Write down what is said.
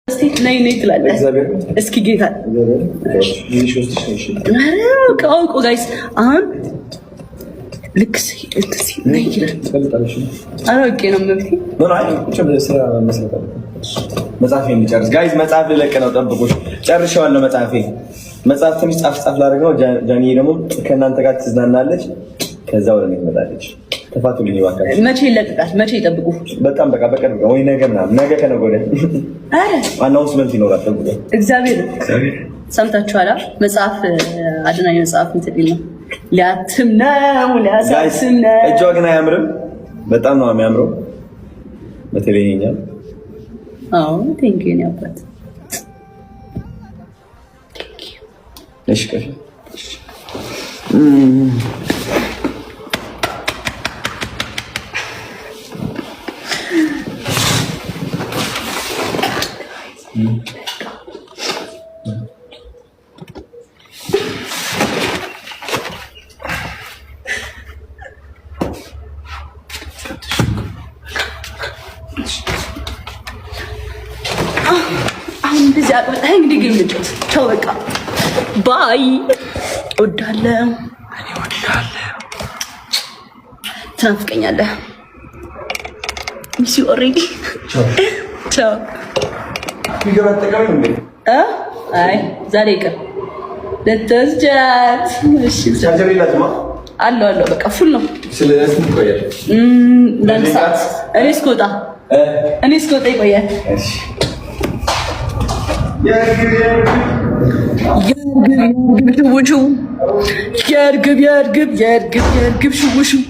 ነይ ነይ ትላለህ። እስኪ ጌታ አውቆ ጋይስ አሁን ልክ ነይ ይላል። አውቄ ነው መብቴ መጽሐፌ የሚጨርስ ጋይስ መጽሐፍ ልለቅ ነው። ጠብቁሽ። ጨርሼዋለሁ። መጽሐፍ ትንሽ ጻፍ ላደርግ ነው። ጃኒ ደግሞ ከእናንተ ጋር ትዝናናለች። ከዛ ወደ እኔ ትመጣለች። ተፋቱልኝ እባካችሁ። መቼ ይለቀቃል? መቼ ይጠብቁ? በጣም በቅርብ ወይ ነገ ምናምን ነገ ከነገ ወዲያ አናውንስመንት ይኖራል። ጠብቁ። እግዚአብሔር ሰምታችኋላ። መጽሐፍ አድናኝ መጽሐፍ እንትን ነው ሊያትም ነው ሊያሳስም ነው። እጇ ግን አያምርም። በጣም ነው የሚያምረው። በተለይ ይሄኛው ቴንክ ዩ ያባት እሺ ከፍ እንደዚህ አቅብጠህ እንግዲህ ግን ምንጭት ቻው በቃ ባይ። እወድሃለሁ። እኔ እወድሃለሁ። ትናፍቀኛለህ። ሚስ ዩ ኦልሬዲ ቻው። አይ ዛሬ ይቅር ለተስጃት እሺ አለው በቃ ፉል ነው። ስለዚህ ቆያለሁ እኔ እስክወጣ ይቆያል። የእርግብ ሽውሽው